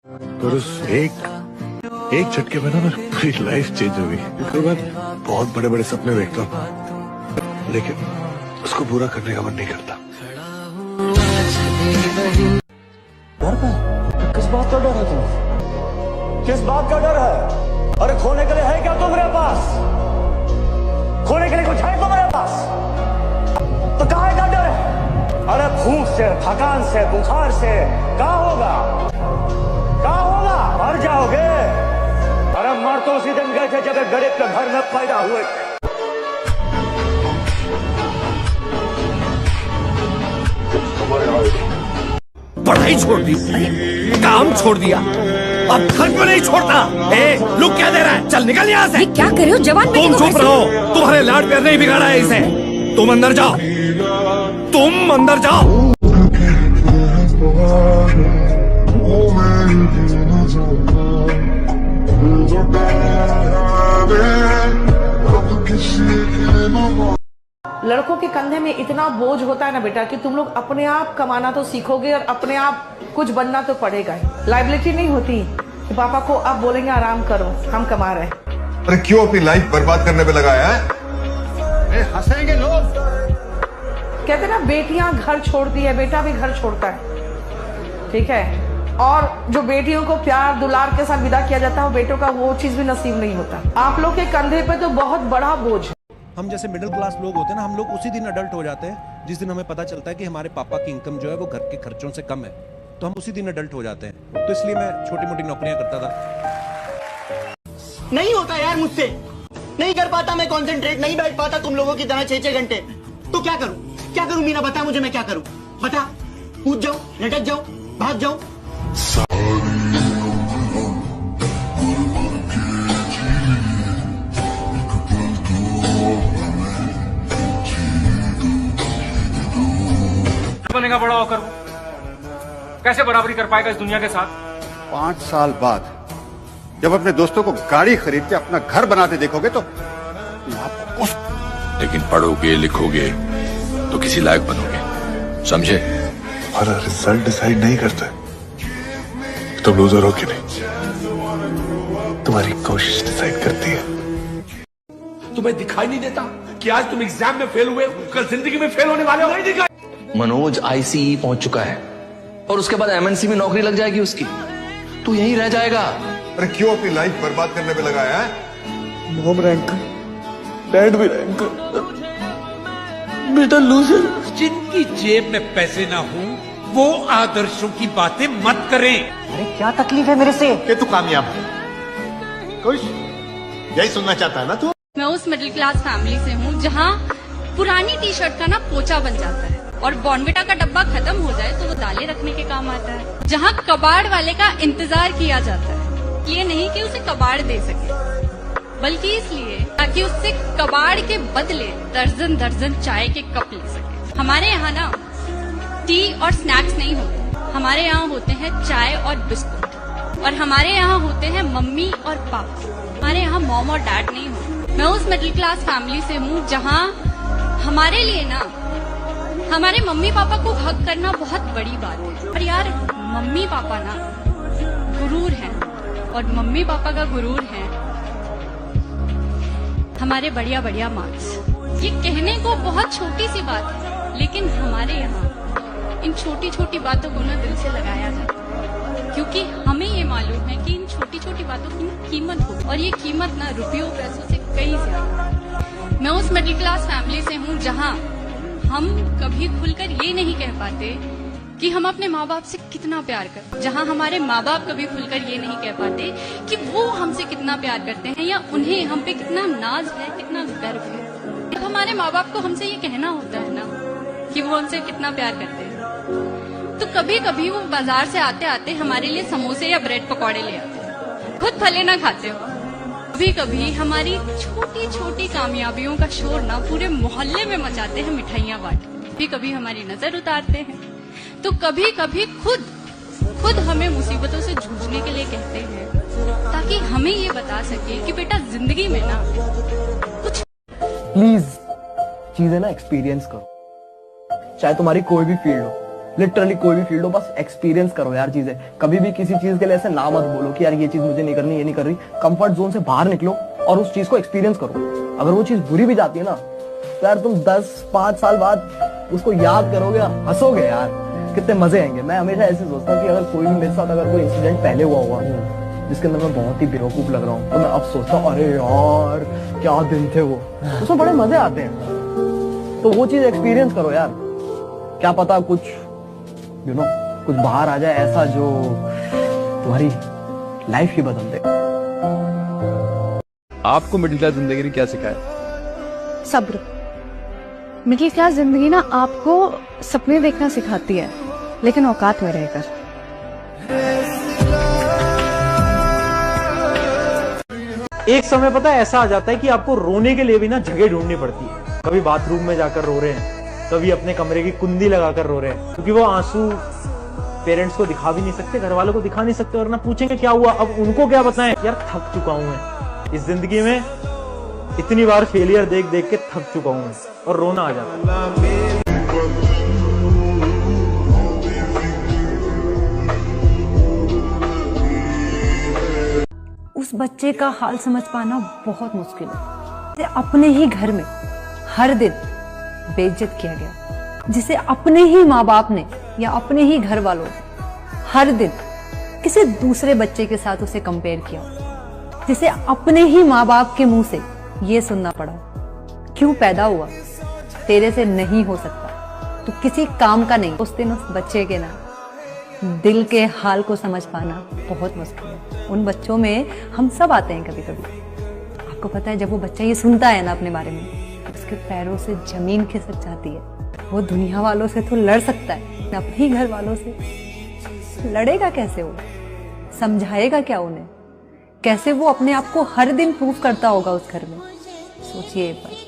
और उस एक झटके में ना मेरी पूरी लाइफ चेंज हो गई। फिर मैं बहुत बड़े बड़े सपने देखता हूँ, लेकिन उसको पूरा करने का मन नहीं करता। किस बात का डर है तुम्हें? किस बात का डर है? अरे खोने के लिए है क्या तुम्हारे पास? खोने के लिए कुछ है तुम्हारे पास? तो काहे का डर है? अरे भूख से, थकान से, बुखार से क्या होगा? क्या होगा? मर जाओगे। अरे मर तो उसी दिन गए थे जब एक गरीब के घर में पैदा हुए थे। पढ़ाई छोड़ दी, काम छोड़ दिया, अब घर को नहीं छोड़ता। लुक क्या दे रहा है? चल निकल यहाँ से। क्या कर रहे हो जवान? तुम चुप रहो, तुम्हारे लाड प्यार नहीं बिगाड़ा है इसे। तुम अंदर जाओ, तुम अंदर जाओ। लड़कों के कंधे में इतना बोझ होता है ना बेटा कि तुम लोग अपने आप कमाना तो सीखोगे और अपने आप कुछ बनना तो पड़ेगा ही। लाइबिलिटी नहीं होती कि पापा को आप बोलेंगे आराम करो, हम कमा रहे हैं। अरे क्यों अपनी लाइफ बर्बाद करने पे लगाया है? हंसेंगे लोग। कहते ना बेटियां घर छोड़ती है, बेटा भी घर छोड़ता है, ठीक है। और जो बेटियों को प्यार दुलार के साथ विदा किया जाता है, वो बेटों का वो चीज भी नसीब नहीं होता। आप लोग के कंधे पे तो बहुत बड़ा बोझ है। हम जैसे मिडिल क्लास लोग होते हैं ना, हम लोग उसी दिन अडल्ट हो जाते हैं जिस दिन हमें पता चलता है कि हमारे पापा की इनकम जो है वो घर के खर्चों से कम है, तो हम उसी दिन अडल्ट हो जाते हैं। तो इसलिए मैं छोटी मोटी नौकरियां करता था। नहीं होता यार मुझसे, नहीं कर पाता मैं कंसंट्रेट, नहीं बैठ पाता तुम लोगों की तरह 6-6 घंटे। तो क्या करूं? क्या करूं मीना, बता मुझे, मैं क्या करूं? बता। कूद जाऊं, लटक जाऊं, भाग जाऊं? बनेगा बड़ा होकर, कैसे बराबरी कर पाएगा इस दुनिया के साथ? 5 साल बाद जब अपने दोस्तों को गाड़ी खरीद के अपना घर बनाते देखोगे तो लेकिन पढ़ोगे लिखोगे तो किसी लायक बनोगे, समझे? हमारा रिजल्ट डिसाइड नहीं करता तुम लूजर हो कि नहीं, तुम्हारी कोशिश डिसाइड करती है। तुम्हें दिखाई नहीं देता कि आज तुम एग्जाम में फेल हुए, कल जिंदगी में फेल होने वाले हो? नहीं दिखाई। मनोज आईसीई पहुंच चुका है और उसके बाद एमएनसी में नौकरी लग जाएगी उसकी, तू यहीं रह जाएगा। अरे क्यों अपनी लाइफ बर्बाद करने पे लगाया है? मॉम रैंक, डैड भी रैंक, बेटा लूजर। जिनकी जेब में पैसे ना हो वो आदर्शों की बातें मत करें। अरे क्या तकलीफ है मेरे से? कि तू कामयाब है, खुश, यही सुनना चाहता है ना तू? मैं उस मिडिल क्लास फैमिली से हूँ जहाँ पुरानी टी शर्ट का ना पोचा बन जाता है और बॉर्नविटा का डब्बा खत्म हो जाए तो वो दालें रखने के काम आता है। जहाँ कबाड़ वाले का इंतजार किया जाता है, इसलिए नहीं कि उसे कबाड़ दे सके, बल्कि इसलिए ताकि उससे कबाड़ के बदले दर्जन दर्जन चाय के कप ले सके। हमारे यहाँ ना टी और स्नैक्स नहीं होते, हमारे यहाँ होते हैं चाय और बिस्कुट, और हमारे यहाँ होते हैं मम्मी और पापा। हमारे यहाँ मॉम और डैड नहीं होते। मैं उस मिडिल क्लास फैमिली से हूँ जहाँ हमारे लिए ना हमारे मम्मी पापा को हक करना बहुत बड़ी बात है। और यार मम्मी पापा ना गुरूर हैं, और मम्मी पापा का गुरूर है हमारे बढ़िया बढ़िया मार्क्स। ये कहने को बहुत छोटी सी बात है, लेकिन हमारे यहाँ इन छोटी छोटी बातों को ना दिल से लगाया जाता है, क्योंकि हमें ये मालूम है कि इन छोटी छोटी बातों की कीमत हो, और ये कीमत ना रुपयों पैसों से कई ज्यादा। मैं उस मिडिल क्लास फैमिली से हूँ जहाँ हम कभी खुलकर ये नहीं कह पाते कि हम अपने माँ बाप से कितना प्यार करते, जहाँ हमारे माँ बाप कभी खुलकर ये नहीं कह पाते कि वो हमसे कितना प्यार करते हैं या उन्हें हम पे कितना नाज है, कितना गर्व है। जब हमारे माँ बाप को हमसे ये कहना होता है ना कि वो हमसे कितना प्यार करते हैं, तो कभी कभी वो बाजार से आते आते हमारे लिए समोसे या ब्रेड पकौड़े ले आते हैं, खुद भले ना खाते हो। कभी कभी हमारी छोटी छोटी कामयाबियों का शोर ना पूरे मोहल्ले में मचाते हैं मिठाइयाँ बांट। कभी कभी हमारी नजर उतारते हैं, तो कभी कभी खुद हमें मुसीबतों से जूझने के लिए कहते हैं, ताकि हमें ये बता सके कि बेटा जिंदगी में ना कुछ। प्लीज चीजें ना एक्सपीरियंस करो, चाहे तुम्हारी कोई भी फील्ड हो। लिटरली कोई भी फील्ड हो, बस एक्सपीरियंस करो यार चीजें। कभी भी किसी चीज के लिए ऐसे ना मत बोलो कि यार ये चीज मुझे नहीं करनी, ये नहीं कर रही। कंफर्ट जोन से बाहर निकलो और उस चीज को एक्सपीरियंस करो। अगर वो चीज बुरी भी जाती है ना तो यार तुम 10-5 साल बाद उसको याद करोगे, हंसोगे यार, कितने मजे आएंगे। मैं हमेशा ऐसे सोचता हूँ कि अगर कोई भी मेरे साथ अगर कोई इंसिडेंट पहले हुआ जिसके अंदर मैं बहुत ही बेवकूफ लग रहा हूँ, तो मैं अब सोचता हूँ अरे यार क्या दिन थे वो, उसमें बड़े मजे आते हैं। तो वो चीज एक्सपीरियंस करो यार, क्या पता कुछ कुछ बाहर आ जाए ऐसा जो तुम्हारी लाइफ ही बदल दे। आपको मिडिल क्लास जिंदगी ने क्या सिखाया? सब्र। मिडिल क्लास जिंदगी ना आपको सपने देखना सिखाती है, लेकिन औकात में रहकर। एक समय पता है ऐसा आ जाता है कि आपको रोने के लिए भी ना जगह ढूंढनी पड़ती है। कभी बाथरूम में जाकर रो रहे हैं, कभी अपने कमरे की कुंडी लगाकर रो रहे हैं, क्योंकि वो आंसू पेरेंट्स को दिखा भी नहीं सकते, घर वालों को दिखा नहीं सकते, और ना पूछेंगे क्या हुआ। अब उनको क्या बताएं, यार थक चुका हूं मैं इस जिंदगी में, इतनी बार फेलियर देख देख के थक चुका हूं और रोना आ जाता है। उस बच्चे का हाल समझ पाना बहुत मुश्किल है। अपने ही घर में हर दिन बेइज्जत किया गया, जिसे अपने ही माँ बाप ने या अपने ही घर वालों ने हर दिन किसी दूसरे बच्चे के साथ उसे कंपेयर किया, जिसे अपने ही माँ बाप के मुंह से ये सुनना पड़ा, क्यों पैदा हुआ, तेरे से नहीं हो सकता, तो किसी काम का नहीं। उस दिन उस बच्चे के ना दिल के हाल को समझ पाना बहुत मुश्किल है। उन बच्चों में हम सब आते हैं कभी कभी। आपको पता है जब वो बच्चा ये सुनता है ना अपने बारे में, उसके पैरों से जमीन खिसक जाती है। वो दुनिया वालों से तो लड़ सकता है, अपने ही घर वालों से लड़ेगा कैसे? वो समझाएगा क्या उन्हें? कैसे वो अपने आप को हर दिन प्रूफ करता होगा उस घर में? सोचिए एक बार।